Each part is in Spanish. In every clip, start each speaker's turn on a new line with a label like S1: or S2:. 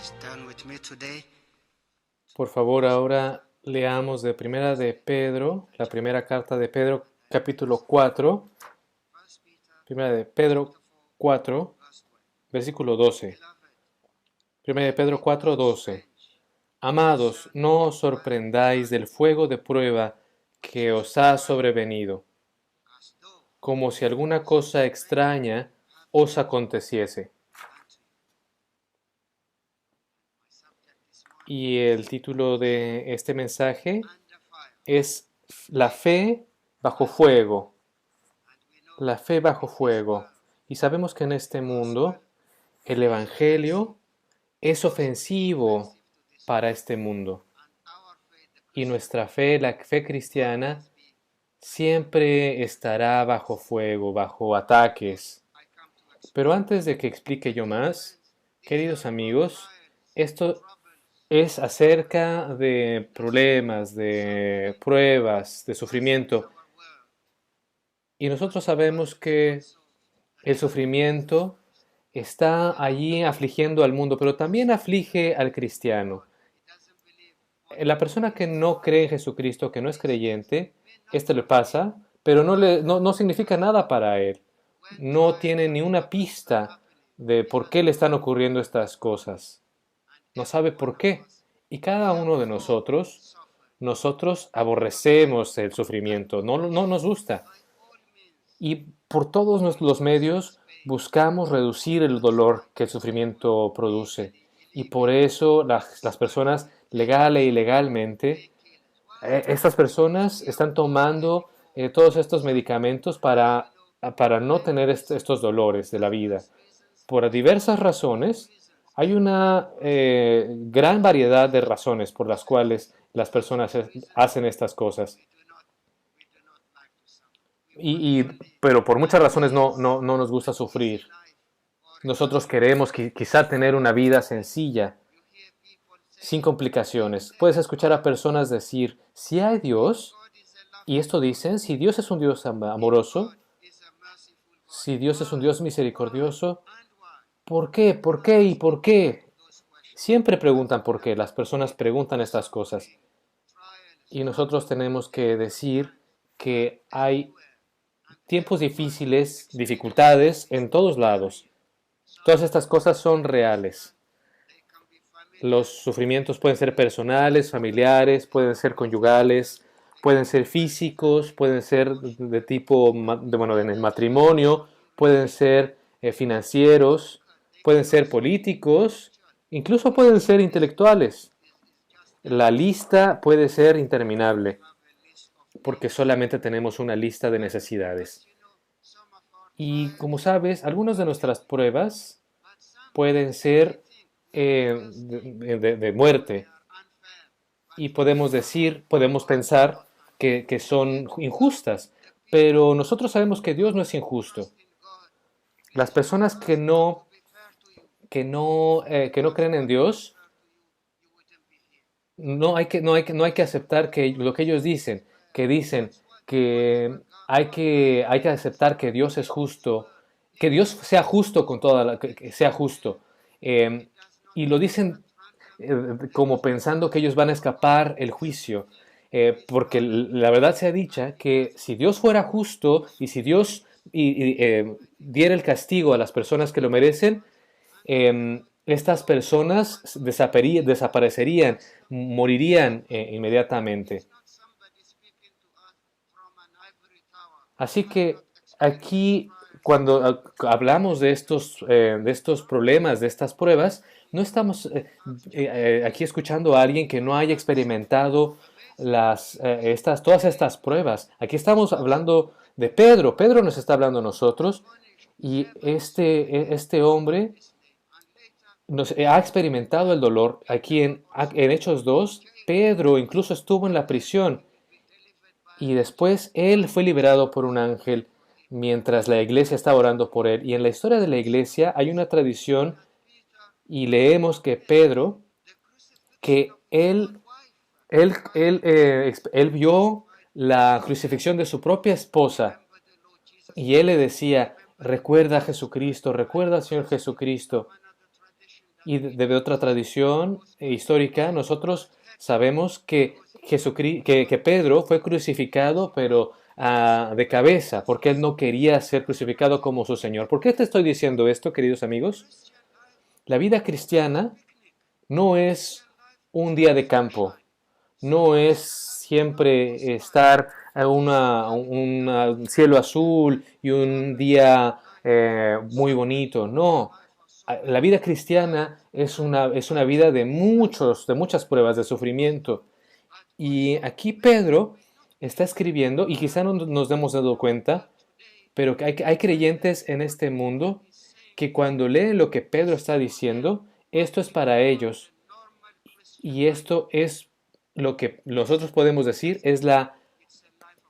S1: Stand with me today.
S2: Por favor, ahora leamos de Primera de Pedro, la primera carta de Pedro, capítulo 4,
S1: First Peter
S2: Primera de Pedro
S1: chapter 4,
S2: 4,
S1: verse 12.
S2: versículo 12.
S1: Beloved,
S2: Primera de
S1: think
S2: Pedro
S1: it
S2: 4,
S1: not
S2: 12.
S1: strange when you
S2: Amados,
S1: shall
S2: no
S1: hear
S2: os
S1: the word of
S2: sorprendáis del
S1: trial
S2: fuego de prueba que os ha sobrevenido,
S1: as though
S2: como si alguna cosa
S1: something
S2: extraña
S1: happened
S2: os aconteciese.
S1: unto you. My subject this morning
S2: Y el título de este mensaje
S1: under fire.
S2: es La fe bajo
S1: Under fire.
S2: fuego.
S1: And we know
S2: La fe bajo
S1: in this
S2: fuego.
S1: world
S2: Y sabemos que en
S1: the
S2: este
S1: gospel
S2: mundo el
S1: is offensive.
S2: Evangelio es
S1: Is
S2: ofensivo
S1: offensive to this
S2: para
S1: world.
S2: este mundo.
S1: And our faith, the
S2: Y
S1: Christian
S2: nuestra
S1: faith,
S2: fe, la fe
S1: will
S2: cristiana,
S1: always be
S2: siempre estará bajo fuego, bajo
S1: before
S2: ataques.
S1: I come to
S2: Pero
S1: explain.
S2: antes de que explique yo
S1: Dear
S2: más,
S1: friends, these are
S2: queridos
S1: about
S2: amigos,
S1: trials,
S2: esto
S1: troubles,
S2: es acerca de
S1: tribulation,
S2: problemas, de
S1: suffering,
S2: pruebas, de
S1: as in
S2: sufrimiento.
S1: our world.
S2: Y
S1: But
S2: nosotros
S1: the world
S2: sabemos
S1: is
S2: que
S1: also
S2: el
S1: afflicting
S2: sufrimiento
S1: believers.
S2: está
S1: Not
S2: allí
S1: only
S2: afligiendo al mundo, pero
S1: those
S2: también
S1: who
S2: aflige al
S1: don't believe in
S2: cristiano.
S1: God. He doesn't believe on
S2: La persona
S1: in
S2: que
S1: this
S2: no
S1: world.
S2: cree en Jesucristo, que no es
S1: These things
S2: creyente,
S1: mean
S2: esto
S1: nothing
S2: le
S1: to him.
S2: pasa, pero no
S1: However,
S2: significa nada para él.
S1: when
S2: No
S1: trials
S2: tiene ni
S1: and
S2: una
S1: troubles are
S2: pista
S1: happening,
S2: de
S1: he
S2: por qué
S1: doesn't
S2: le están
S1: know.
S2: ocurriendo estas cosas.
S1: And
S2: No
S1: every
S2: sabe
S1: one
S2: por
S1: of
S2: qué.
S1: us,
S2: Y
S1: we
S2: cada uno de
S1: abhor
S2: nosotros,
S1: suffering.
S2: nosotros
S1: We do not like
S2: aborrecemos
S1: it.
S2: el
S1: And
S2: sufrimiento,
S1: we
S2: no nos
S1: wish
S2: gusta.
S1: by all means
S2: Y por todos
S1: to
S2: los
S1: reduce
S2: medios
S1: his pain.
S2: buscamos reducir el
S1: That's
S2: dolor
S1: why
S2: que el
S1: people
S2: sufrimiento produce.
S1: legally,
S2: Y por
S1: illegally
S2: eso las personas
S1: are
S2: legal e
S1: taking
S2: ilegalmente,
S1: painkillers. Why?
S2: estas
S1: Because
S2: personas
S1: we
S2: están
S1: avoid
S2: tomando
S1: anymore
S2: todos estos
S1: suffering.
S2: medicamentos para no
S1: Many
S2: tener estos
S1: reasons,
S2: dolores de la vida.
S1: diverse reasons,
S2: Por diversas
S1: many
S2: razones,
S1: reasons.
S2: hay una gran variedad de razones por las cuales las
S1: Most of
S2: personas
S1: the reasons
S2: hacen estas cosas.
S1: we do not like to suffer. We want only
S2: Pero por muchas
S1: an
S2: razones
S1: ease,
S2: no nos gusta
S1: an easy
S2: sufrir.
S1: life or
S2: Nosotros
S1: easy
S2: queremos quizá tener una vida
S1: complications.
S2: sencilla,
S1: You hear people
S2: sin
S1: saying, if
S2: complicaciones.
S1: there
S2: Puedes
S1: is
S2: escuchar a
S1: God,
S2: personas decir, si hay
S1: if
S2: Dios,
S1: God is a
S2: y
S1: loving
S2: esto
S1: God,
S2: dicen, si Dios es un Dios
S1: if
S2: amoroso,
S1: God is a merciful God,
S2: si Dios es un Dios
S1: why,
S2: misericordioso,
S1: and why?
S2: ¿por qué? ¿Por
S1: I'm
S2: qué? ¿Y
S1: asking
S2: por qué?
S1: those questions.
S2: Siempre
S1: And
S2: preguntan
S1: we
S2: por
S1: have
S2: qué. Las
S1: to
S2: personas
S1: repeat
S2: preguntan estas cosas.
S1: suffering, trials,
S2: Y nosotros
S1: troubles,
S2: tenemos que
S1: difficult
S2: decir
S1: times are
S2: que hay
S1: everywhere, and
S2: tiempos
S1: everyone
S2: difíciles,
S1: experiences
S2: dificultades
S1: this
S2: en todos lados.
S1: daily.
S2: Todas
S1: Some
S2: estas cosas son reales.
S1: personal, they can be
S2: Los
S1: familiar,
S2: sufrimientos pueden ser
S1: they
S2: personales,
S1: can be
S2: familiares, pueden ser
S1: professional,
S2: conyugales,
S1: they
S2: pueden
S1: can be
S2: ser
S1: personal,
S2: físicos, pueden ser de
S1: emotional,
S2: tipo,
S1: they can be
S2: bueno, en el
S1: financial,
S2: matrimonio,
S1: you
S2: pueden
S1: name it.
S2: ser financieros,
S1: Political, they
S2: pueden
S1: can
S2: ser
S1: also be
S2: políticos,
S1: intellectual.
S2: incluso pueden ser
S1: This
S2: intelectuales.
S1: list is just
S2: La
S1: endless
S2: lista puede ser
S1: because we
S2: interminable,
S1: have a list of
S2: porque
S1: needs.
S2: solamente tenemos una lista de
S1: And
S2: necesidades.
S1: some of our
S2: Y como
S1: trials
S2: sabes, algunas de
S1: are
S2: nuestras
S1: lethal,
S2: pruebas
S1: but some
S2: pueden
S1: we
S2: ser
S1: think we can say
S2: de
S1: they
S2: muerte.
S1: are unfair, but
S2: Y
S1: for
S2: podemos
S1: sure
S2: decir, podemos
S1: God is
S2: pensar
S1: not unfair.
S2: que son
S1: So
S2: injustas,
S1: the people
S2: pero nosotros sabemos que
S1: who
S2: Dios
S1: don't
S2: no es injusto.
S1: trust in God,
S2: Las
S1: it's not
S2: personas
S1: because God to be fair to you. If
S2: que no
S1: God's
S2: creen en
S1: word to be
S2: Dios,
S1: fair to you, you wouldn't be here.
S2: no hay que aceptar que lo que ellos dicen, que dicen
S1: God's word,
S2: que
S1: whatever God
S2: hay que aceptar que Dios es
S1: in His
S2: justo,
S1: word,
S2: que
S1: if
S2: Dios
S1: He
S2: sea
S1: says
S2: justo con toda que sea
S1: then
S2: justo. Eh,
S1: it does not
S2: y lo
S1: happen at
S2: dicen
S1: random.
S2: como
S1: It's
S2: pensando que
S1: because
S2: ellos van a
S1: God
S2: escapar el juicio.
S1: is
S2: Porque
S1: God
S2: la verdad sea
S1: and
S2: dicha
S1: He
S2: que
S1: doesn't
S2: si Dios fuera justo
S1: choose
S2: y si Dios
S1: people
S2: diera el castigo a las personas que lo merecen,
S1: and people
S2: estas
S1: don't
S2: personas
S1: want to be
S2: desaparecerían,
S1: blessed of God.
S2: morirían
S1: It
S2: inmediatamente.
S1: is not somebody speaking to us from an ivory tower.
S2: Así
S1: We are
S2: que
S1: not experiencing
S2: aquí,
S1: trials
S2: cuando hablamos de estos
S1: from
S2: problemas, de estas pruebas, no
S1: he
S2: estamos
S1: have experienced
S2: aquí escuchando a alguien que no haya
S1: trials.
S2: experimentado
S1: Amazingly,
S2: todas
S1: he
S2: estas pruebas. Aquí estamos
S1: was
S2: hablando de Pedro. Pedro nos está hablando a nosotros
S1: punished
S2: y
S1: severely
S2: este
S1: for
S2: hombre
S1: his name, and later
S2: ha
S1: he
S2: experimentado el dolor. Aquí
S1: Peter also
S2: en Hechos 2,
S1: came
S2: Pedro incluso estuvo en
S1: and
S2: la prisión
S1: be delivered by
S2: y
S1: an angel
S2: después él
S1: while
S2: fue
S1: the church
S2: liberado por un
S1: was praying
S2: ángel
S1: for him.
S2: mientras la iglesia estaba orando por él. Y en la historia de la iglesia hay una tradición
S1: And Peter
S2: y leemos que
S1: witnessed
S2: Pedro,
S1: the crucifixion
S2: que
S1: of his own wife
S2: él vio
S1: while
S2: la
S1: he said,
S2: crucifixión de su propia esposa
S1: remember the Lord Jesus
S2: y él le
S1: Christ,
S2: decía,
S1: remember the
S2: recuerda a
S1: cross.
S2: Jesucristo,
S1: And
S2: recuerda al
S1: we
S2: Señor
S1: also have
S2: Jesucristo.
S1: another tradition
S2: Y de otra tradición histórica, nosotros sabemos que, que Pedro fue crucificado, pero de cabeza, porque él no quería ser crucificado como su Señor. ¿Por qué te estoy diciendo esto, queridos amigos? La vida cristiana no es un día de campo, no es siempre estar a un cielo azul y un día muy bonito. No, la vida cristiana es una vida de muchas pruebas de sufrimiento. Y aquí Pedro está escribiendo, y quizá no nos hemos dado cuenta, pero que hay creyentes en este mundo que cuando leen lo que Pedro está diciendo, esto es para ellos. Y esto es lo que nosotros podemos decir es la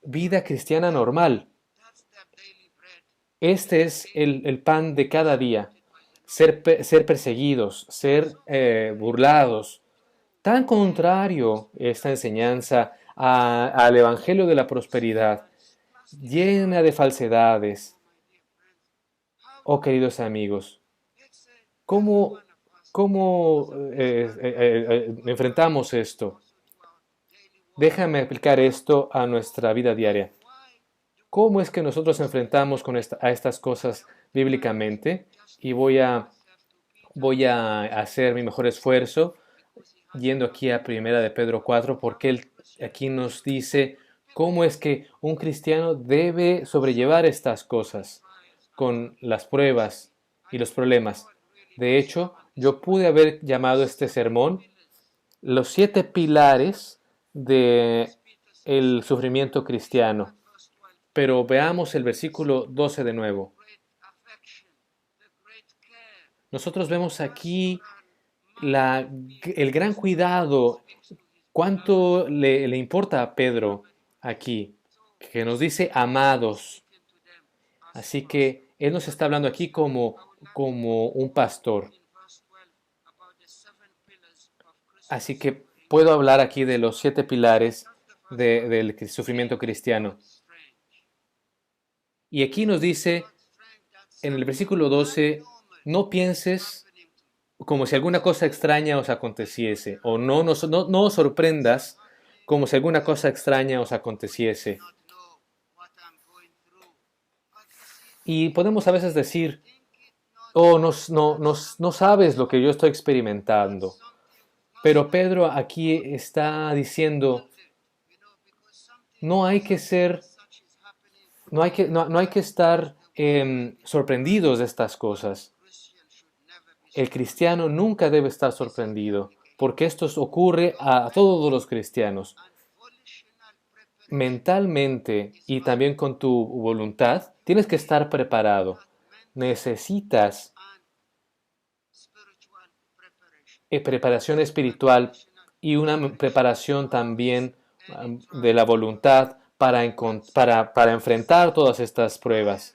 S2: vida cristiana normal. Este es el pan de cada día. Ser perseguidos, ser burlados. Tan contrario esta enseñanza al Evangelio de la prosperidad, llena de falsedades. Oh, queridos amigos, ¿cómo, cómo enfrentamos esto? Déjame aplicar esto a nuestra vida diaria. ¿Cómo es que nosotros enfrentamos a estas cosas bíblicamente? Y voy a hacer mi mejor esfuerzo yendo aquí a Primera de Pedro 4, porque él aquí nos dice cómo es que un cristiano debe sobrellevar estas cosas con las pruebas y los problemas. De hecho, yo pude haber llamado este sermón los 7 pilares de el sufrimiento cristiano. Pero veamos el versículo 12 de nuevo. Nosotros vemos aquí el gran cuidado, cuánto le importa a Pedro aquí, que nos dice amados. Así que él nos está hablando aquí como un pastor. Así que puedo hablar aquí de los 7 pilares del sufrimiento cristiano. Y aquí nos dice en el versículo 12, no pienses como si alguna cosa extraña os aconteciese, o no os sorprendas como si alguna cosa extraña os aconteciese. Y podemos a veces decir, oh, no sabes lo que yo estoy experimentando. Pero Pedro aquí está diciendo, no hay que ser, no hay que estar sorprendidos de estas cosas. El cristiano nunca debe estar sorprendido, porque esto ocurre a todos los cristianos. Mentalmente y también con tu voluntad, tienes que estar preparado. Necesitas preparación espiritual y una preparación también de la voluntad para enfrentar todas estas pruebas.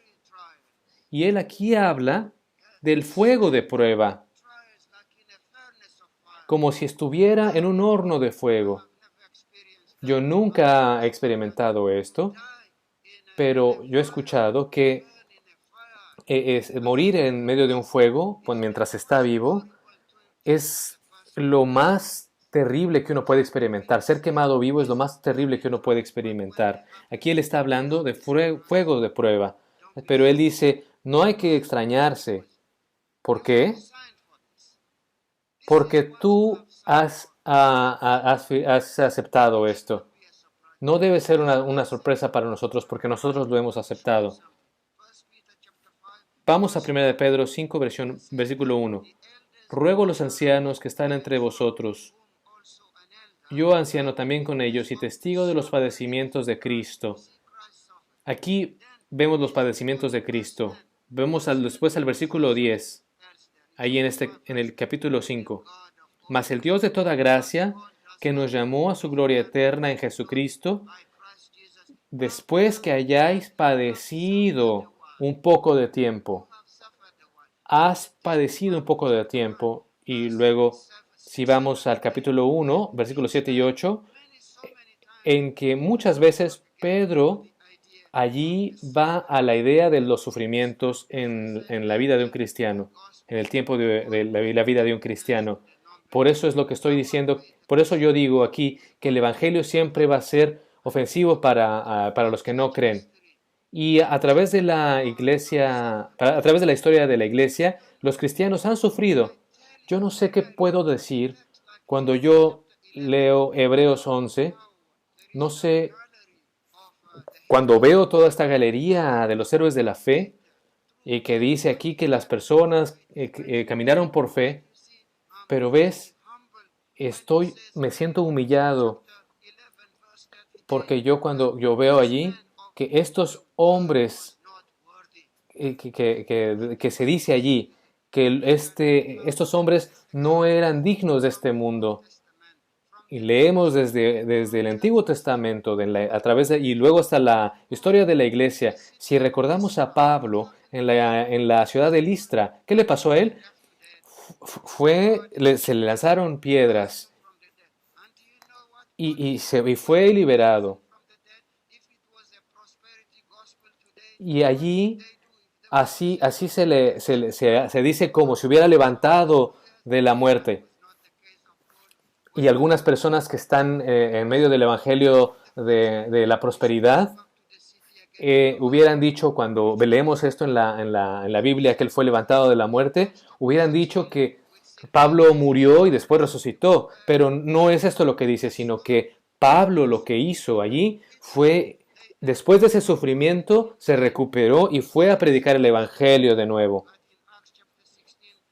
S2: Y él aquí habla del fuego de prueba, como si estuviera en un horno de fuego. Yo nunca he experimentado esto, pero yo he escuchado que morir en medio de un fuego, pues mientras está vivo, es lo más terrible que uno puede experimentar. Ser quemado vivo es lo más terrible que uno puede experimentar. Aquí él está hablando de fuego de prueba, pero él dice, no hay que extrañarse. ¿Por qué? Porque tú has aceptado esto. No debe ser una sorpresa para nosotros porque nosotros lo hemos aceptado. Vamos a 1 de Pedro 5, versículo 1. Ruego a los ancianos que están entre vosotros, yo anciano también con ellos y testigo de los padecimientos de Cristo. Aquí vemos los padecimientos de Cristo. Vemos después al versículo 10, ahí en el capítulo 5. Mas el Dios de toda gracia, que nos llamó a su gloria eterna en Jesucristo, después que hayáis padecido un poco de tiempo, has padecido un poco de tiempo, y luego, si vamos al capítulo 1, versículos 7 y 8, en que muchas veces Pedro allí va a la idea de los sufrimientos en la vida de un cristiano, en el tiempo de la vida de un cristiano. Por eso es lo que estoy diciendo, por eso yo digo aquí que el Evangelio siempre va a ser ofensivo para los que no creen. Y a través de la iglesia, a través de la historia de la iglesia, los cristianos han sufrido. Yo no sé qué puedo decir cuando yo leo Hebreos 11, no sé, cuando veo toda esta galería de los héroes de la fe, y que dice aquí que las personas caminaron por fe, pero ves, me siento humillado porque yo cuando yo veo allí que estos hombres que se dice allí que estos hombres no eran dignos de este mundo. Y leemos desde el Antiguo Testamento a través y luego hasta la historia de la iglesia. Si recordamos a Pablo en la ciudad de Listra, ¿qué le pasó a él? Se le lanzaron piedras y fue liberado. Y allí así se dice como si hubiera levantado de la muerte. Y algunas personas que están en medio del evangelio de la prosperidad hubieran dicho, cuando leemos esto en la Biblia, que él fue levantado de la muerte, hubieran dicho que Pablo murió y después resucitó. Pero no es esto lo que dice, sino que Pablo lo que hizo allí fue, después de ese sufrimiento, se recuperó y fue a predicar el evangelio de nuevo.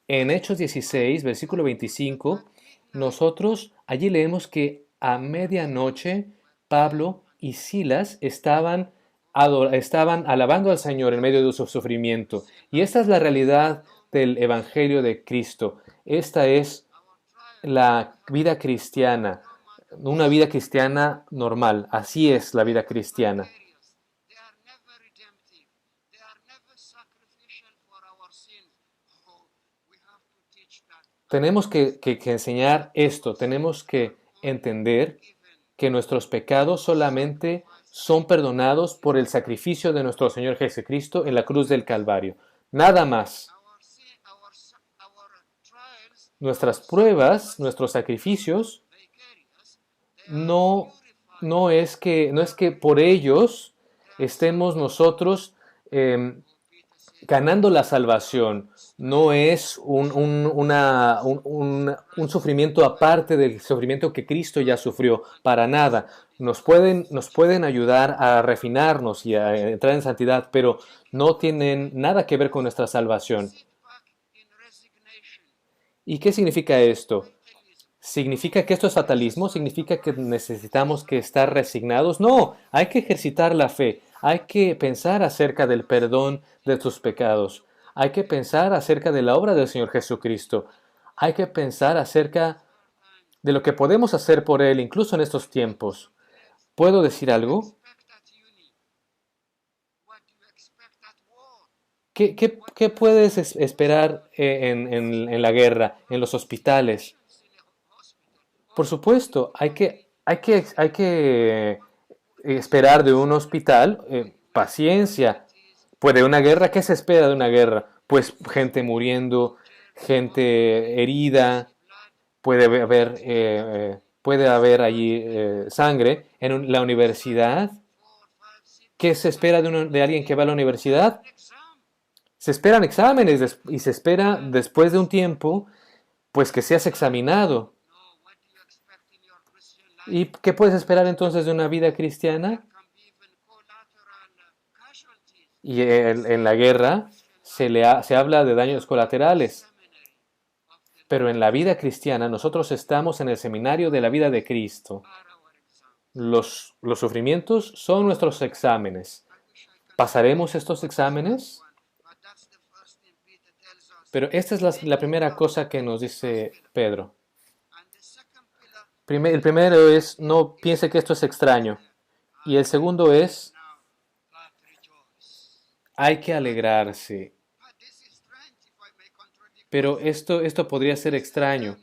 S2: En Hechos 16, versículo 25, nosotros allí leemos que a medianoche Pablo y Silas estaban alabando al Señor en medio de su sufrimiento. Y esta es la realidad del Evangelio de Cristo. Esta es la vida cristiana, una vida cristiana normal. Así es la vida cristiana. Tenemos que enseñar esto, tenemos que entender que nuestros pecados solamente son perdonados por el sacrificio de nuestro Señor Jesucristo en la cruz del Calvario. Nada más. Nuestras pruebas, nuestros sacrificios, no, no es que por ellos estemos nosotros ganando la salvación. No es un sufrimiento aparte del sufrimiento que Cristo ya sufrió, para nada. Nos pueden ayudar a refinarnos y a entrar en santidad, pero no tienen nada que ver con nuestra salvación. ¿Y qué significa esto? ¿Significa que esto es fatalismo? ¿Significa que necesitamos que estar resignados? No, hay que ejercitar la fe. Hay que pensar acerca del perdón de tus pecados. Hay que pensar acerca de la obra del Señor Jesucristo. Hay que pensar acerca de lo que podemos hacer por Él, incluso en estos tiempos. ¿Puedo decir algo? ¿Qué puedes esperar en la guerra, en los hospitales? Por supuesto, hay que esperar de un hospital paciencia. Pues de una guerra, ¿qué se espera de una guerra? Pues gente muriendo, gente herida, puede haber allí sangre. En la universidad, ¿qué se espera de alguien que va a la universidad? Se esperan exámenes y se espera después de un tiempo, pues que seas examinado. ¿Y qué puedes esperar entonces de una vida cristiana? Y en la guerra se habla de daños colaterales. Pero en la vida cristiana nosotros estamos en el seminario de la vida de Cristo. Los sufrimientos son nuestros exámenes. ¿Pasaremos estos exámenes? Pero esta es la primera cosa que nos dice Pedro. El primero es, no piense que esto es extraño. Y el segundo es, hay que alegrarse. Pero esto podría ser extraño.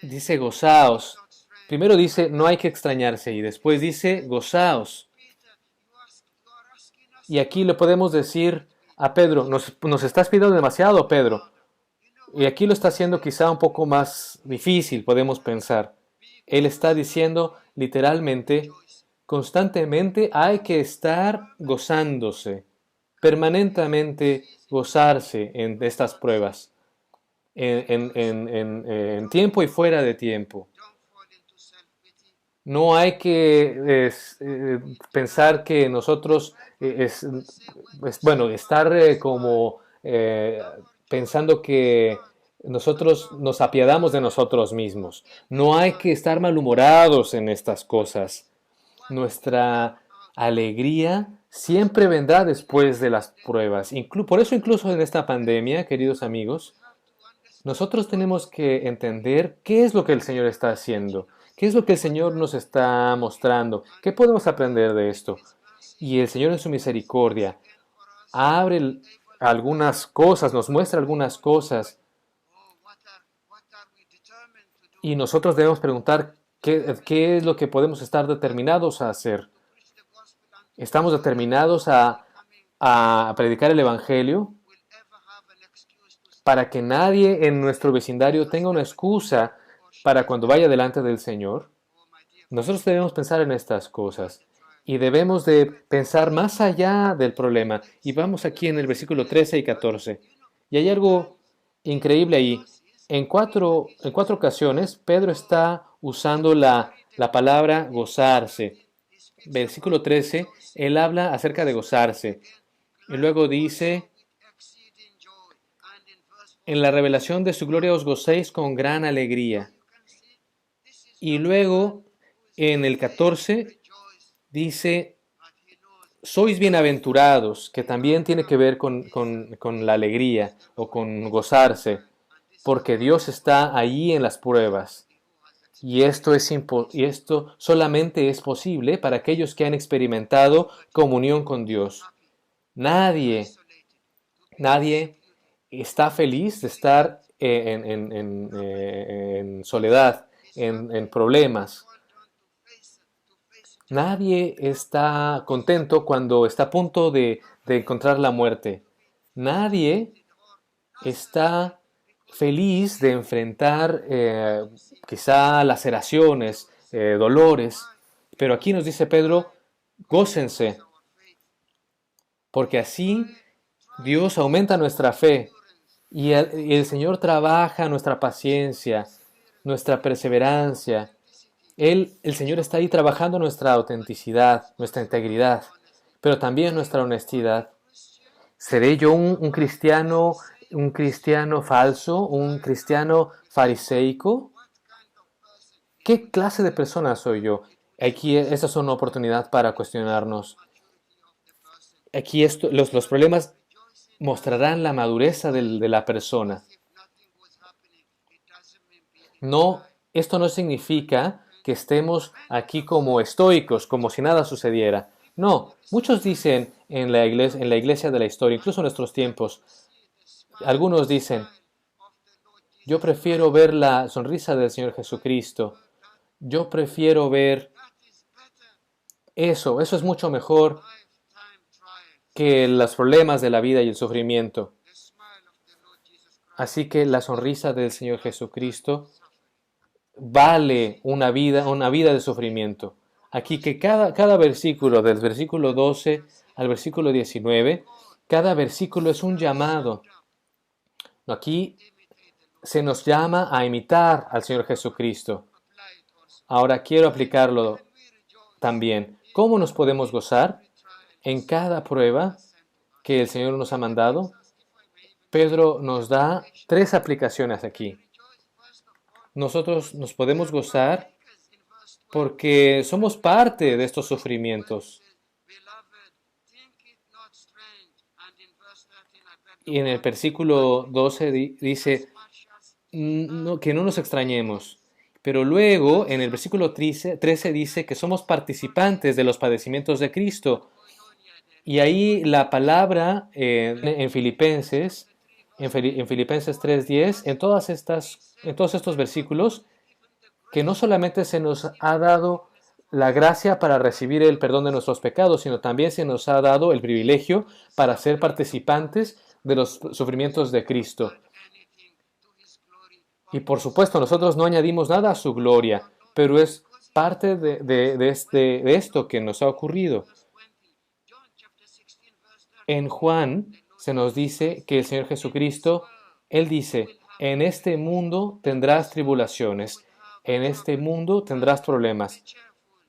S2: Dice gozaos. Primero dice, no hay que extrañarse, y después dice, gozaos.
S1: Peter, you are asking us
S2: Y aquí le podemos decir a Pedro, nos estás pidiendo demasiado, Pedro. Y aquí lo está haciendo quizá un poco más difícil, podemos pensar. Él está diciendo literalmente, constantemente hay que estar gozándose, permanentemente gozarse en estas pruebas, en tiempo y fuera de tiempo.
S1: don't fall into self-pity.
S2: No hay que pensar que nosotros, bueno, estar como pensando que nosotros nos apiadamos de nosotros mismos. No hay que estar malhumorados en estas cosas. Nuestra alegría siempre vendrá después de las pruebas. Por eso incluso en esta pandemia, queridos amigos, nosotros tenemos que entender qué es lo que el Señor está haciendo, qué es lo que el Señor nos está mostrando, qué podemos aprender de esto. Y el Señor en su misericordia abre algunas cosas, nos muestra algunas cosas,
S1: Oh, what are we determined to do?
S2: y nosotros debemos preguntar qué es lo que podemos estar determinados a hacer.
S1: Preach the gospel unto
S2: ¿Estamos determinados a predicar el Evangelio
S1: will ever have an excuse to stand
S2: para que nadie en nuestro vecindario tenga una excusa para cuando vaya delante del Señor?
S1: oh my dear
S2: Nosotros debemos pensar en estas cosas y debemos de pensar más allá del problema. Y vamos aquí en el versículo 13 y 14. Y hay algo increíble ahí. En cuatro ocasiones, Pedro está usando la palabra gozarse. Versículo 13, él habla acerca de gozarse. Y luego dice,
S1: exceeding joy, and in verse 4
S2: en la revelación de su gloria os gocéis con gran alegría.
S1: you can see this is
S2: Y luego, en el 14,
S1: rejoice,
S2: dice,
S1: but he knows
S2: sois bienaventurados, que también tiene que ver con la alegría o con gozarse, porque Dios está allí en las pruebas. Y esto solamente es posible para aquellos que han experimentado comunión con Dios. Nadie, nadie está feliz de estar en soledad, en problemas. Nadie está contento cuando está a punto de encontrar la muerte. Nadie está feliz de enfrentar quizá laceraciones, dolores. Pero aquí nos dice Pedro, gócense, porque así Dios aumenta nuestra fe y el Señor trabaja nuestra paciencia, nuestra perseverancia. El Señor está ahí trabajando nuestra autenticidad, nuestra integridad, pero también nuestra honestidad. ¿Seré yo un cristiano falso, un cristiano fariseico? ¿Qué clase de persona soy yo? Aquí esta es una oportunidad para cuestionarnos. Aquí los problemas mostrarán la madureza de la persona. No, esto no significa que estemos aquí como estoicos, como si nada sucediera. No, muchos dicen en la iglesia de la historia, incluso en nuestros tiempos, algunos dicen, yo prefiero ver la sonrisa del Señor Jesucristo, yo prefiero ver eso es mucho mejor que los problemas de la vida y el sufrimiento. Así que la sonrisa del Señor Jesucristo vale una vida de sufrimiento. Aquí que cada versículo, del versículo 12 al versículo 19, cada versículo es un llamado. Aquí se nos llama a imitar al Señor Jesucristo. Ahora quiero aplicarlo también. ¿Cómo nos podemos gozar? En cada prueba que el Señor nos ha mandado, Pedro nos da 3 aplicaciones aquí. Nosotros nos podemos gozar porque somos parte de estos sufrimientos. Y en el versículo 12 dice que no nos extrañemos. Pero luego en el versículo 13 dice que somos participantes de los padecimientos de Cristo. Y ahí la palabra en Filipenses 3:10, en todos estos versículos, que no solamente se nos ha dado la gracia para recibir el perdón de nuestros pecados, sino también se nos ha dado el privilegio para ser participantes de los sufrimientos de Cristo. Y por supuesto, nosotros no añadimos nada a su gloria, pero es parte de esto que nos ha ocurrido. En Juan se nos dice que el Señor Jesucristo, Él dice, en este mundo tendrás tribulaciones, en este mundo tendrás problemas,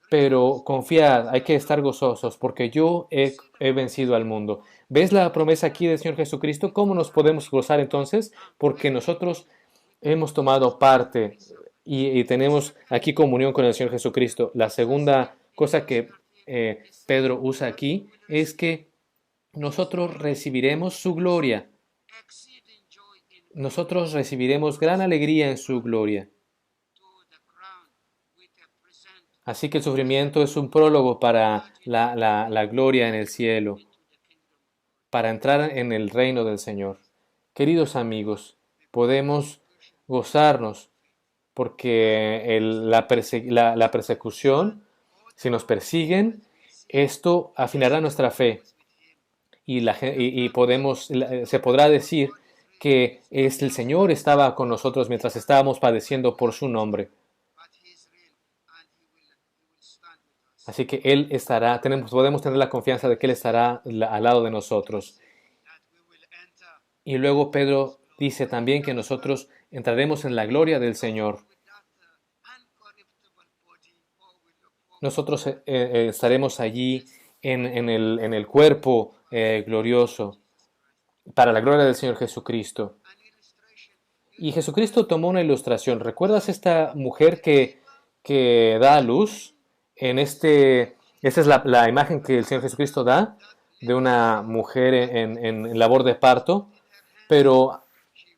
S2: pero confiad, hay que estar gozosos, porque yo he vencido al mundo. ¿Ves la promesa aquí del Señor Jesucristo? ¿Cómo nos podemos gozar entonces? Porque nosotros hemos tomado parte y tenemos aquí comunión con el Señor Jesucristo. La segunda cosa que Pedro usa aquí es que nosotros recibiremos su gloria. Nosotros recibiremos gran alegría en su gloria. Así que el sufrimiento es un prólogo para la gloria en el cielo, para entrar en el reino del Señor. Queridos amigos, podemos gozarnos porque la persecución, si nos persiguen, esto afinará nuestra fe y se podrá decir que el Señor estaba con nosotros mientras estábamos padeciendo por su nombre. Así que Él estará, podemos tener la confianza de que Él estará al lado de nosotros. Y luego Pedro dice también que nosotros entraremos en la gloria del Señor. Nosotros estaremos allí en el cuerpo glorioso para la gloria del Señor Jesucristo. Y Jesucristo tomó una ilustración. ¿Recuerdas esta mujer que da a luz? Esta es la imagen que el Señor Jesucristo da de una mujer en labor de parto, pero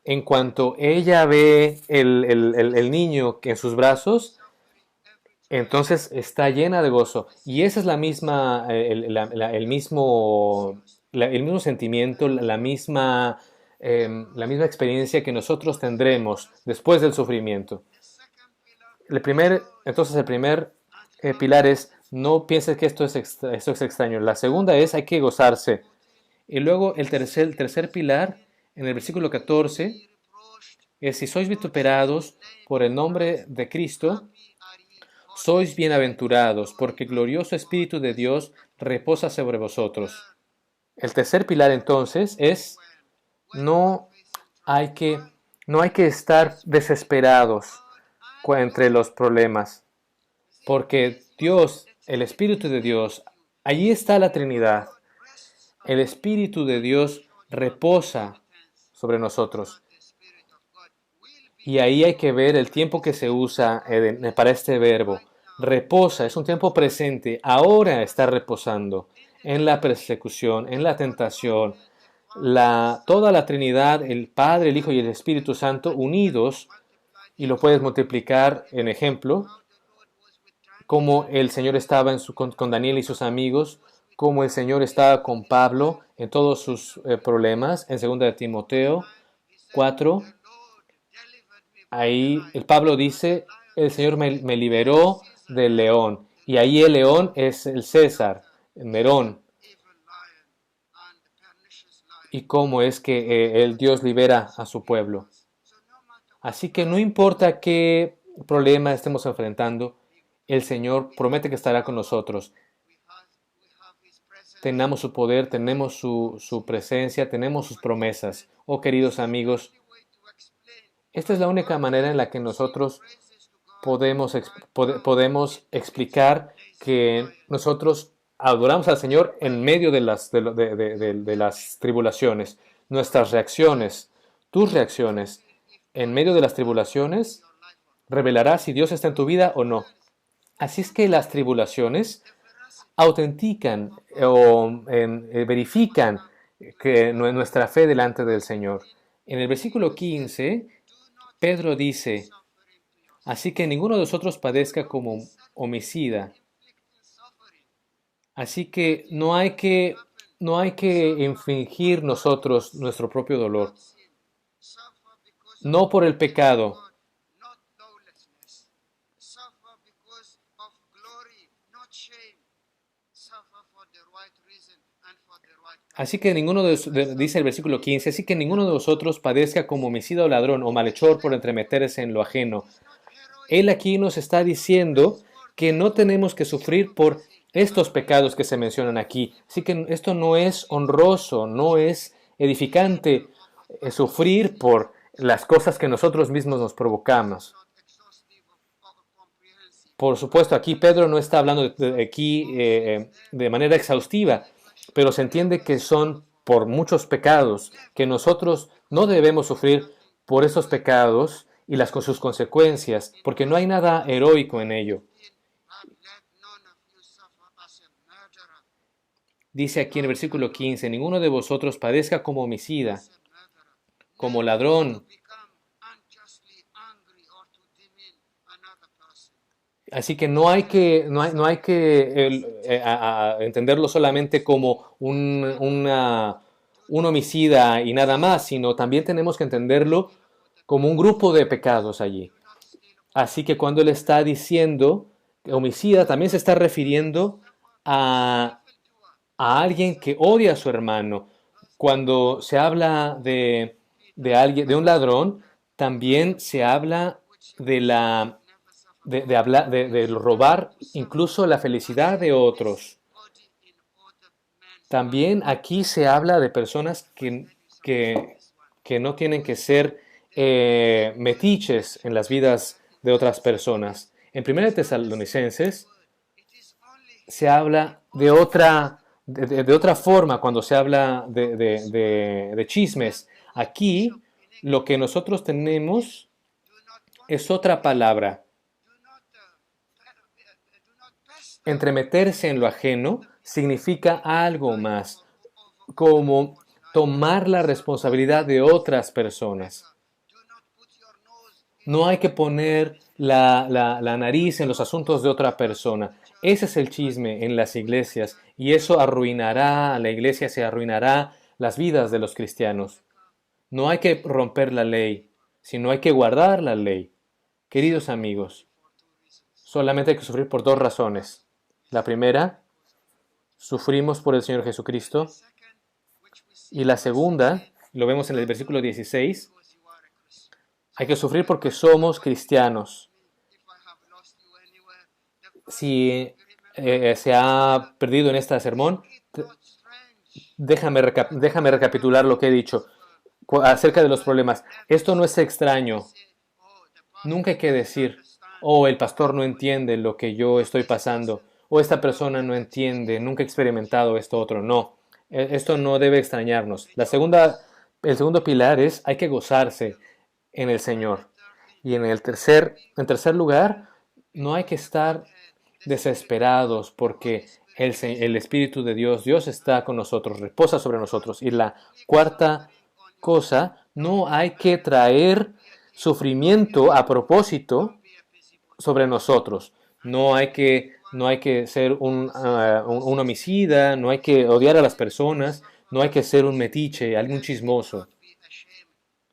S2: en cuanto ella ve el niño en sus brazos, entonces está llena de gozo. Y esa es el mismo sentimiento, la misma experiencia que nosotros tendremos después del sufrimiento. Entonces el primer pilar es, no pienses que esto es extraño. La segunda es, hay que gozarse. Y luego el tercer pilar, en el versículo 14, es, si sois vituperados por el nombre de Cristo, sois bienaventurados, porque el glorioso Espíritu de Dios reposa sobre vosotros. El tercer pilar entonces es, no hay que estar desesperados entre los problemas, porque Dios, el Espíritu de Dios, allí está la Trinidad. El Espíritu de Dios reposa sobre nosotros. Y ahí hay que ver el tiempo que se usa para este verbo. Reposa, es un tiempo presente. Ahora está reposando en la persecución, en la tentación. Toda la Trinidad, el Padre, el Hijo y el Espíritu Santo unidos, y lo puedes multiplicar en ejemplo, como el Señor estaba con Daniel y sus amigos, como el Señor estaba con Pablo en todos sus problemas, en 2 de Timoteo 4. Ahí el Pablo dice, el Señor me liberó del león. Y ahí el león es el César, Nerón. Y cómo es que el Dios libera a su pueblo. Así que no importa qué problema estemos enfrentando, el Señor promete que estará con nosotros. Tenemos su poder, tenemos su presencia, tenemos sus promesas. Oh, queridos amigos, esta es la única manera en la que nosotros podemos explicar que nosotros adoramos al Señor en medio de las tribulaciones. Nuestras reacciones, tus reacciones, en medio de las tribulaciones, revelará si Dios está en tu vida o no. Así es que las tribulaciones autentican o verifican que nuestra fe delante del Señor. En el versículo 15, Pedro dice, así que ninguno de nosotros padezca como homicida. Así que no hay que infligir nosotros nuestro propio dolor. No por el pecado,
S1: shame, suffer for the right reason and for the right
S2: Así que dice el versículo 15, así que ninguno de vosotros padezca como homicida o ladrón o malhechor por entremeterse en lo ajeno.
S1: It's not heroic.
S2: Él aquí nos está diciendo que no tenemos que sufrir por estos pecados que se mencionan aquí. Así que esto no es honroso, no es edificante sufrir por las cosas que nosotros mismos nos provocamos.
S1: Not exhaustive or comprehensive.
S2: Por supuesto, aquí Pedro no está hablando de manera exhaustiva, pero se entiende que son por muchos pecados, que nosotros no debemos sufrir por esos pecados y sus consecuencias, porque no hay nada heroico en ello.
S1: But let none of you suffer as a murderer.
S2: Dice aquí en el versículo 15, ninguno de vosotros padezca como homicida,
S1: As a murderer.
S2: como
S1: Never
S2: ladrón.
S1: to become unjustly angry or to demean another person.
S2: Así que no hay que entenderlo solamente como un homicida y nada más, sino también tenemos que entenderlo como un grupo de pecados allí.
S1: Do not steal or
S2: Así que cuando él está diciendo que homicida, también se está refiriendo a,
S1: evildoer.
S2: a alguien que odia a su hermano. Cuando se habla de un ladrón, también se habla de
S1: Never suffer
S2: de robar incluso la felicidad de otros.
S1: body in other man's
S2: También aquí se habla de personas que no tienen que ser metiches en las vidas de otras personas. En 1 Tesalonicenses
S1: It is only
S2: se habla de otra forma cuando se habla de chismes. Aquí lo que nosotros tenemos
S1: do not want,
S2: es otra palabra.
S1: do not pester
S2: Entremeterse en lo ajeno significa algo más,
S1: over.
S2: como tomar la responsabilidad de otras personas.
S1: Do not put your nose in
S2: No hay que poner la nariz en los asuntos de otra persona. Ese es el chisme en las iglesias y eso arruinará a la iglesia, se arruinará las vidas de los cristianos. No hay que romper la ley, sino hay que guardar la ley. Queridos amigos,
S1: for two reasons.
S2: solamente hay que sufrir por dos razones. La primera, sufrimos por el Señor Jesucristo.
S1: Second, which we see
S2: Y la segunda, lo vemos en el versículo 16,
S1: because you are a Christian.
S2: hay que sufrir porque somos cristianos.
S1: If I have lost you anywhere, the first
S2: Si
S1: remember
S2: se ha perdido en este sermón,
S1: it not strange.
S2: déjame recapitular lo que he dicho acerca de los problemas. Esto no es extraño.
S1: Say, oh, the pastor
S2: Nunca hay que decir,
S1: understand.
S2: oh, el pastor no entiende lo que yo estoy pasando, o esta persona no entiende, nunca ha experimentado esto otro. No, esto no debe extrañarnos. El segundo pilar es, hay que gozarse en el Señor. Y en tercer lugar, no hay que estar desesperados porque el Espíritu de Dios está con nosotros, reposa sobre nosotros. Y la cuarta cosa, no hay que traer sufrimiento a propósito sobre nosotros. No hay que ser un homicida, no hay que odiar a las personas, no hay que ser un metiche, algún chismoso.
S1: Be ashamed,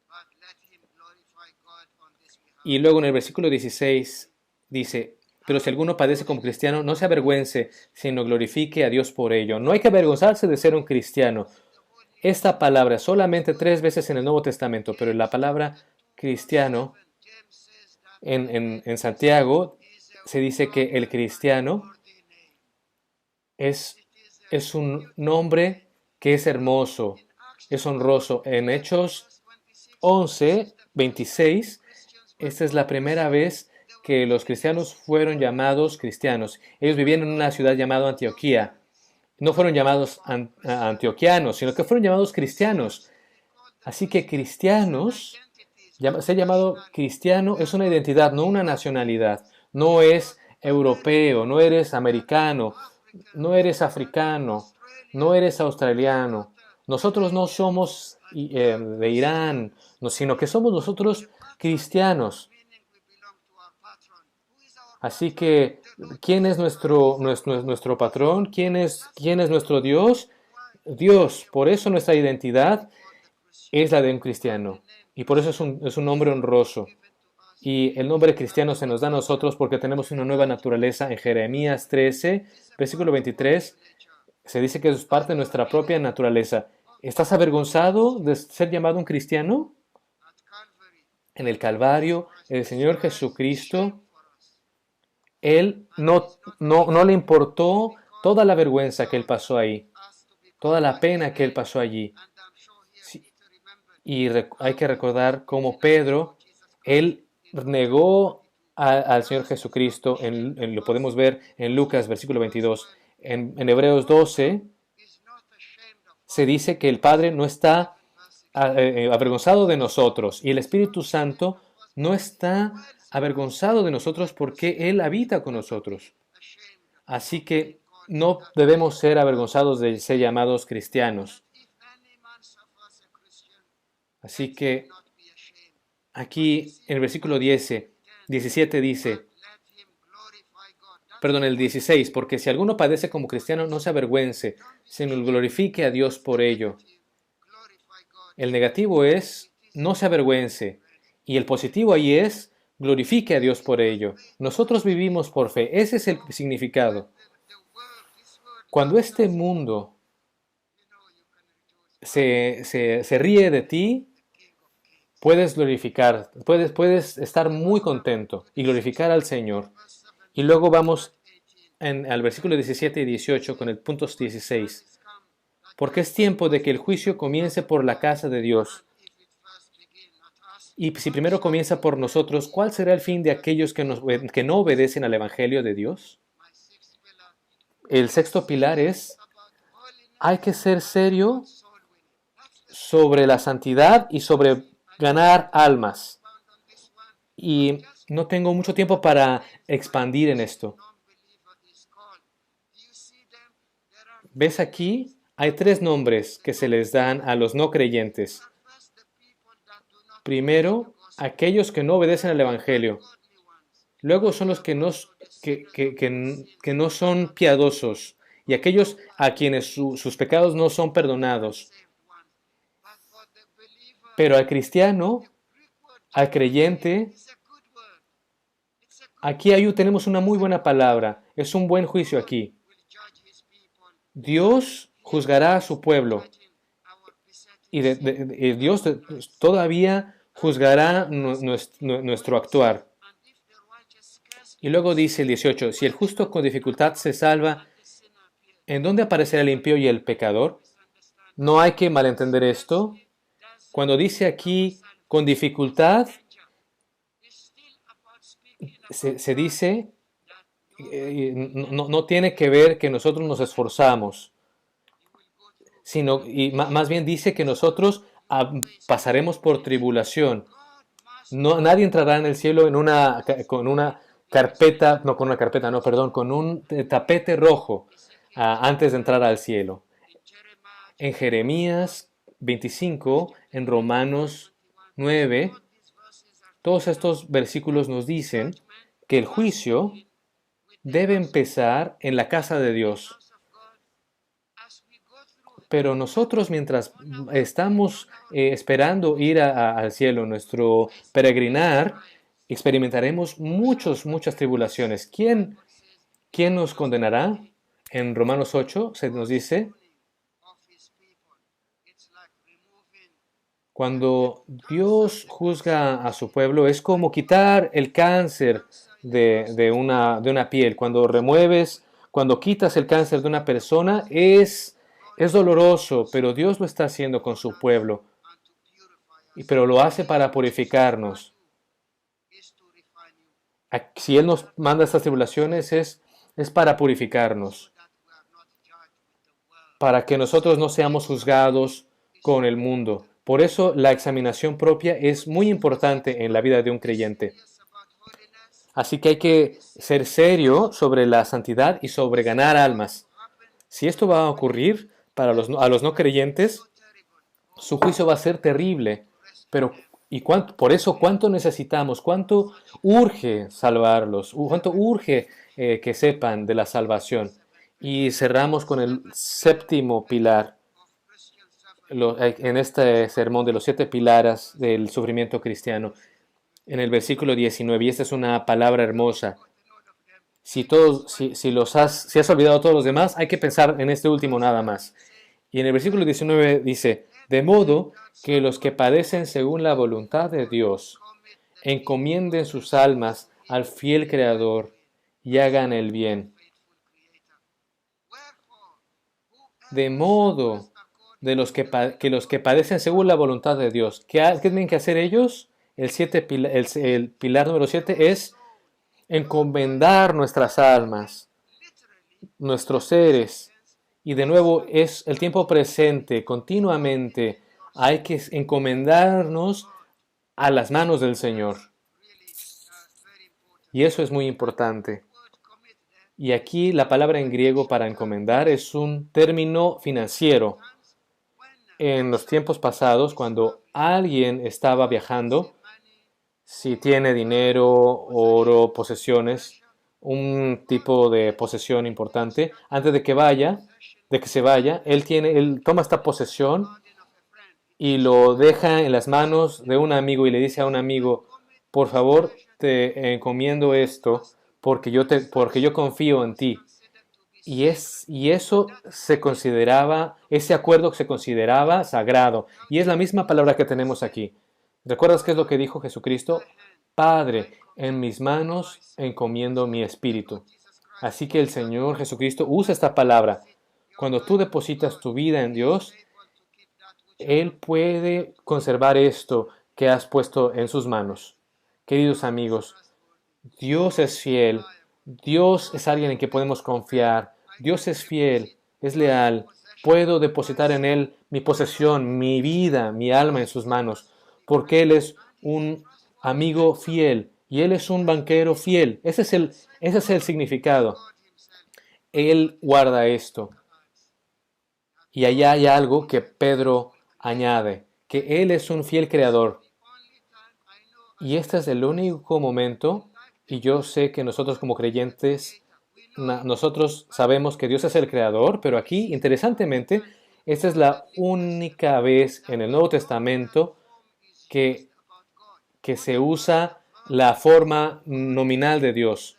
S1: but let him glorify God on this behalf.
S2: Y luego en el versículo 16 dice, pero si alguno padece como cristiano, no se avergüence, sino glorifique a Dios por ello. No hay que avergonzarse de ser un cristiano. Esta palabra solamente 3 veces en el Nuevo Testamento, pero la palabra cristiano
S1: James says that
S2: en Santiago se dice que el cristiano
S1: worthy name.
S2: es un nombre que es hermoso, es honroso. En Hechos 11, 26, esta es la primera vez que los cristianos fueron llamados cristianos. Ellos vivían en una ciudad llamada Antioquía. No fueron llamados antioquianos, sino que fueron llamados cristianos. Así que cristianos, ser llamado cristiano es una identidad, no una nacionalidad. No es europeo, no eres americano, no eres africano, no eres australiano. Nosotros no somos de Irán, sino que somos nosotros cristianos.
S1: Meaning we belong to our patron. Who is our
S2: Así que, ¿quién es nuestro patrón? ¿Quién es nuestro Dios? Dios. Por eso nuestra identidad es la de un cristiano. Y por eso es un nombre honroso. Y el nombre cristiano se nos da a nosotros porque tenemos una nueva naturaleza. En Jeremías 13, versículo 23, se dice que es parte de nuestra propia naturaleza. ¿Estás avergonzado de ser llamado un cristiano?
S1: At Calvary,
S2: En el Calvario, el Señor
S1: Christ
S2: Jesucristo,
S1: shame for us.
S2: Él no le importó toda la vergüenza que Él pasó ahí,
S1: Us to become
S2: toda la
S1: like
S2: pena que Él
S1: Him.
S2: pasó allí.
S1: And I'm sure here
S2: Sí,
S1: we need to remember
S2: y hay que
S1: how
S2: recordar
S1: he
S2: cómo
S1: denied the
S2: Pedro,
S1: Lord Jesus Christ
S2: Él
S1: in Luke chapter
S2: negó
S1: 22.
S2: al Señor
S1: Us is not
S2: Jesucristo,
S1: ashamed of
S2: lo
S1: us.
S2: podemos ver en Lucas
S1: Hebrews
S2: versículo
S1: 12,
S2: 22.
S1: 12.
S2: En Hebreos
S1: God
S2: 12
S1: is not ashamed of
S2: se
S1: us.
S2: dice que el Padre no está
S1: 7 verse 16.
S2: avergonzado de nosotros y el
S1: He's not
S2: Espíritu
S1: ashamed
S2: Santo
S1: of us
S2: no
S1: because he
S2: está
S1: dwells in us.
S2: avergonzado de nosotros porque Él habita con nosotros.
S1: Ashamed
S2: Así
S1: of being
S2: que
S1: called in
S2: no
S1: that way.
S2: debemos ser avergonzados de ser llamados cristianos.
S1: That if any man suffers a Christian, let
S2: Así
S1: him
S2: que
S1: not be ashamed. But you
S2: aquí
S1: see,
S2: en el versículo
S1: 10,
S2: 17
S1: but
S2: dice,
S1: let him glorify God. That's
S2: perdón, el
S1: important.
S2: 16, porque si alguno padece como cristiano, no se avergüence,
S1: Don't be
S2: sino
S1: ashamed.
S2: glorifique a Dios
S1: That's the
S2: por ello.
S1: negative. Glorify God.
S2: El negativo es,
S1: It is
S2: no se avergüence,
S1: very
S2: y el positivo ahí es, glorifique a Dios
S1: living
S2: por
S1: by
S2: ello.
S1: faith,
S2: Nosotros
S1: not by
S2: vivimos por fe, ese es el
S1: when
S2: significado.
S1: the world, this world
S2: Cuando
S1: laughs
S2: este
S1: at you,
S2: mundo
S1: you know you can rejoice. Why?
S2: se ríe de ti,
S1: The King of Kings.
S2: puedes glorificar, puedes estar muy
S1: Go back
S2: contento
S1: to
S2: y
S1: the
S2: glorificar
S1: 6th
S2: al
S1: chapter,
S2: Señor.
S1: verse
S2: Y
S1: 17
S2: luego vamos
S1: and 18.
S2: al versículo 17 y
S1: It
S2: 18 con
S1: says,
S2: el punto
S1: for the time
S2: 16.
S1: is come that
S2: Porque es
S1: judgment
S2: tiempo de
S1: must
S2: que el juicio
S1: begin at the house
S2: comience
S1: of
S2: por la
S1: God.
S2: casa de Dios.
S1: And if it first begin at us,
S2: Y si
S1: what
S2: primero
S1: shall
S2: comienza
S1: be
S2: por
S1: the end?
S2: nosotros, ¿cuál será el fin de
S1: That
S2: aquellos que no obedecen al Evangelio de Dios?
S1: my sixth pillar
S2: El
S1: is
S2: sexto pilar es,
S1: serious about
S2: hay
S1: holiness
S2: que ser
S1: and
S2: serio
S1: about soul winning. That's the second
S2: sobre la
S1: pillar.
S2: santidad y sobre
S1: I don't have
S2: ganar
S1: time to
S2: almas.
S1: expound on this one, but
S2: Y
S1: just
S2: no tengo mucho tiempo
S1: what
S2: para
S1: names my
S2: expandir en
S1: Christian
S2: esto.
S1: non-believer is called. Do you see them? There are
S2: ¿Ves
S1: three
S2: aquí?
S1: names
S2: Hay tres
S1: attached to
S2: nombres
S1: the
S2: que se les dan a
S1: non-believer.
S2: los no
S1: These
S2: creyentes.
S1: are first the people that do not obey the
S2: Primero,
S1: gospel.
S2: aquellos que no obedecen
S1: Then
S2: al
S1: the
S2: Evangelio.
S1: ungodly ones.
S2: Luego
S1: And
S2: son los
S1: there are
S2: que
S1: also the sinners of whose
S2: que
S1: sins
S2: no
S1: are
S2: son
S1: not forgiven.
S2: piadosos y aquellos a quienes sus pecados no son perdonados.
S1: Unsaved ones. But for the believer,
S2: Pero al cristiano,
S1: the Greek word
S2: al
S1: judgment
S2: creyente,
S1: is a good word. It's a good
S2: aquí
S1: word.
S2: tenemos una muy
S1: It's a
S2: buena
S1: good word.
S2: palabra. Es un buen juicio
S1: God
S2: aquí.
S1: will judge his people. And
S2: Dios
S1: here
S2: juzgará
S1: God
S2: a
S1: is
S2: su pueblo
S1: judging our besetting
S2: y
S1: sin
S2: Dios
S1: through Christ.
S2: todavía
S1: And
S2: juzgará
S1: verse 18
S2: nuestro
S1: when he says,
S2: actuar.
S1: and if the righteous
S2: Y
S1: scarcely be
S2: luego dice el
S1: saved,
S2: 18, si el
S1: where
S2: justo
S1: shall
S2: con
S1: the
S2: dificultad se
S1: ungodly
S2: salva,
S1: and the sinner appear?
S2: ¿en dónde aparecerá el impío y el pecador?
S1: Don't misunderstand
S2: No
S1: this.
S2: hay que malentender esto.
S1: Scarcely doesn't
S2: Cuando dice
S1: mean our
S2: aquí con
S1: salvation is in
S2: dificultad,
S1: danger. It's still about speaking about
S2: se
S1: us
S2: dice,
S1: that nobody will
S2: no
S1: enter
S2: tiene que
S1: into
S2: ver que nosotros nos
S1: salvation.
S2: esforzamos,
S1: You will go through
S2: sino, y más bien dice que
S1: tribulation.
S2: nosotros
S1: You will face
S2: pasaremos por
S1: temptation.
S2: tribulación.
S1: God must
S2: No,
S1: not
S2: nadie entrará en el cielo en con una carpeta, no con una carpeta, no, perdón, con un tapete rojo
S1: Ezekiel
S2: antes de
S1: chapter
S2: entrar
S1: 9,
S2: al cielo.
S1: in Jeremiah
S2: En
S1: chapter 31,
S2: Jeremías 25,
S1: Matthew
S2: en
S1: 10, 19 and
S2: Romanos
S1: 21.
S2: 9,
S1: All these verses are
S2: todos
S1: telling us
S2: estos
S1: that
S2: versículos nos dicen
S1: judgment
S2: que el
S1: must
S2: juicio
S1: begin with the
S2: debe
S1: house of God.
S2: empezar en la casa de
S1: The
S2: Dios.
S1: house of God, as we go through
S2: Pero
S1: tribulation
S2: nosotros mientras
S1: on our way,
S2: estamos
S1: on our
S2: esperando ir al cielo,
S1: we will
S2: nuestro
S1: face many
S2: peregrinar,
S1: trials.
S2: experimentaremos
S1: Who shall
S2: muchas
S1: condemn us?
S2: tribulaciones.
S1: The Bible says in
S2: ¿Quién nos
S1: Romans
S2: condenará?
S1: 8:28,
S2: En Romanos 8 se nos
S1: God's
S2: dice,
S1: pruning of his people. It's like removing the
S2: cuando
S1: cancer,
S2: Dios
S1: the cancer
S2: juzga
S1: of
S2: a
S1: the
S2: su
S1: skin.
S2: pueblo, es
S1: When
S2: como
S1: you are
S2: quitar el
S1: removing
S2: cáncer
S1: cancer in a person's body,
S2: de una piel. Cuando
S1: it's painful.
S2: cuando quitas el cáncer de
S1: But
S2: una
S1: the
S2: persona,
S1: process God
S2: es
S1: is doing
S2: doloroso,
S1: also
S2: pero Dios lo está haciendo con
S1: on
S2: su
S1: us
S2: pueblo,
S1: and to purify us.
S2: pero lo hace
S1: These
S2: para
S1: processes are
S2: purificarnos.
S1: is to refine you.
S2: Si Él
S1: There
S2: nos
S1: are
S2: manda estas
S1: processes
S2: tribulaciones es para
S1: so
S2: purificarnos,
S1: that we are not judged with the world.
S2: para que nosotros no seamos
S1: Examination
S2: juzgados
S1: is
S2: con el mundo.
S1: important.
S2: Por eso la examinación propia es muy
S1: So since
S2: importante en la
S1: God
S2: vida de un
S1: is
S2: creyente.
S1: serious about holiness
S2: Así que hay
S1: and
S2: que
S1: is
S2: ser
S1: serious about
S2: serio sobre la
S1: salvation,
S2: santidad y sobre
S1: this
S2: ganar
S1: is going to
S2: almas.
S1: happen
S2: Si
S1: to
S2: esto
S1: the
S2: va a
S1: unbelievers.
S2: ocurrir para
S1: Their
S2: a los no
S1: judgment will be so
S2: creyentes,
S1: terrible.
S2: su
S1: Oh,
S2: juicio va a ser
S1: we need
S2: terrible.
S1: to rescue
S2: Pero,
S1: them.
S2: por
S1: We
S2: eso,
S1: need
S2: ¿cuánto necesitamos? ¿Cuánto
S1: such
S2: urge salvarlos? ¿Cuánto
S1: 7
S2: urge
S1: verses
S2: que sepan de la salvación?
S1: 7
S2: Y
S1: pillars.
S2: cerramos con el
S1: 7
S2: séptimo
S1: pillars
S2: pilar
S1: of Christian suffering.
S2: en este sermón de los 7 pilares del sufrimiento cristiano. en el versículo 19, y esta es una palabra hermosa. Si has olvidado todos los demás, hay que pensar en este último nada más. Y en el versículo 19 dice, de modo que los que padecen según la voluntad de Dios encomienden sus almas al fiel Creador y hagan el bien. De modo de que los que padecen según la voluntad de Dios. ¿Qué tienen que hacer ellos? El pilar número 7 es encomendar nuestras almas, nuestros seres. Y de nuevo es el tiempo presente, continuamente. Hay que encomendarnos a las manos del Señor. Y eso es muy importante. Y aquí la palabra en griego para encomendar es un término financiero. En los tiempos pasados, cuando alguien estaba viajando, si tiene dinero, oro, posesiones, un tipo de posesión importante, antes de que se vaya, él toma esta posesión y lo deja en las manos de un amigo y le dice a un amigo, por favor, te encomiendo esto porque yo confío en ti. Y eso se consideraba, ese acuerdo se consideraba sagrado. Y es la misma palabra que tenemos aquí. ¿Recuerdas qué es lo que dijo Jesucristo? Padre, en mis manos encomiendo mi espíritu. Así que el Señor Jesucristo usa esta palabra. Cuando tú depositas tu vida en Dios, Él puede conservar esto que has puesto en sus manos. Queridos amigos, Dios es fiel. Dios es alguien en que podemos confiar. Dios es fiel, es leal. Puedo depositar en Él mi posesión, mi vida, mi alma en sus manos, porque Él es un amigo fiel y Él es un banquero fiel. Ese es el significado. Él guarda esto. Y allá hay algo que Pedro añade, que Él es un fiel creador. Y este es el único momento, y yo sé que nosotros como creyentes, nosotros sabemos que Dios es el creador, pero aquí, interesantemente, esta es la única vez en el Nuevo Testamento que, que se usa la forma nominal de Dios.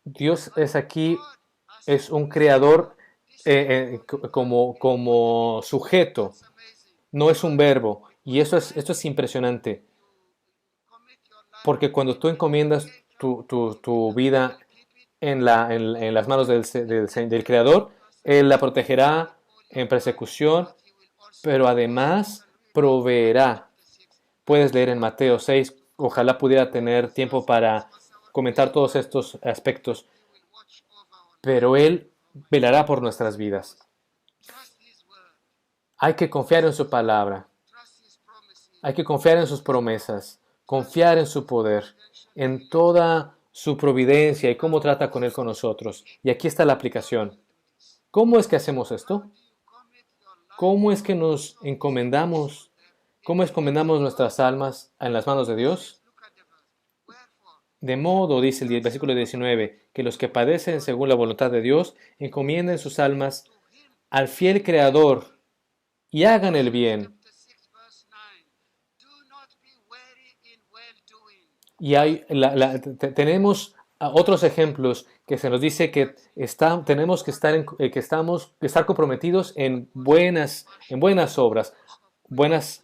S2: Dios es aquí, es un creador como sujeto, no es un verbo. Y esto es impresionante, porque cuando tú encomiendas tu vida en las manos del Creador, Él la protegerá en persecución, pero además proveerá. Puedes leer en Mateo 6, ojalá pudiera tener tiempo para comentar todos estos aspectos, pero Él velará por nuestras vidas. Hay que confiar en su palabra, hay que confiar en sus promesas, confiar en su poder, en toda su providencia y cómo trata con Él con nosotros. Y aquí está la aplicación. ¿Cómo es que hacemos esto? ¿Cómo es que nos encomendamos? ¿Cómo encomendamos nuestras almas en las manos de Dios? De modo, dice el versículo 19, que los que padecen según la voluntad de Dios encomienden sus almas al fiel Creador y hagan el bien. Y tenemos otros ejemplos que se nos dice que tenemos que estar comprometidos en buenas obras, buenas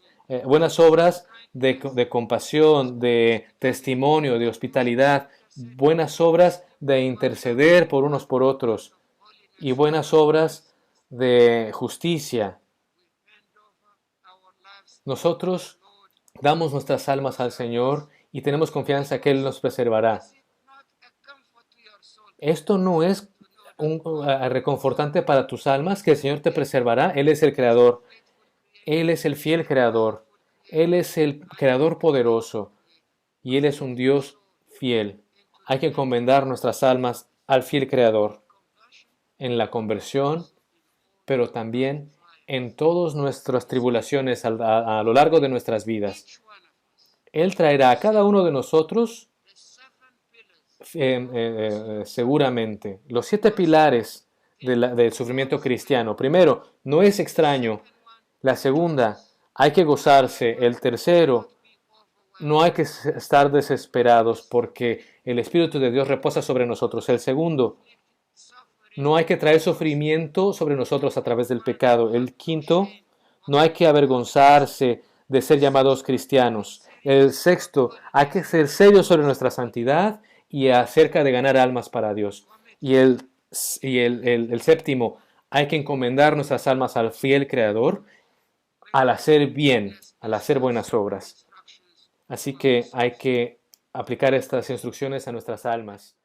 S2: obras de compasión, de testimonio, de hospitalidad, buenas obras de interceder por unos por otros y buenas obras de justicia. Nosotros damos nuestras almas al Señor y tenemos confianza que Él nos preservará. Esto no es reconfortante para tus almas, que el Señor te preservará. Él es el Creador. Él es el fiel Creador. Él es el Creador poderoso. Y Él es un Dios fiel. Hay que encomendar nuestras almas al fiel Creador en la conversión, pero también en todas nuestras tribulaciones a lo largo de nuestras vidas. Él traerá a cada uno de nosotros seguramente los 7 pilares del sufrimiento cristiano. Primero, no es extraño. La segunda, Hay que gozarse. El tercero, no hay que estar desesperados porque el Espíritu de Dios reposa sobre nosotros. El segundo, no hay que traer sufrimiento sobre nosotros a través del pecado. El quinto, no hay que avergonzarse de ser llamados cristianos. El sexto, hay que ser serios sobre nuestra santidad y acerca de ganar almas para Dios. Y el séptimo, hay que encomendar nuestras almas al fiel Creador al hacer bien, al hacer buenas obras. Así que hay que aplicar estas instrucciones a nuestras almas.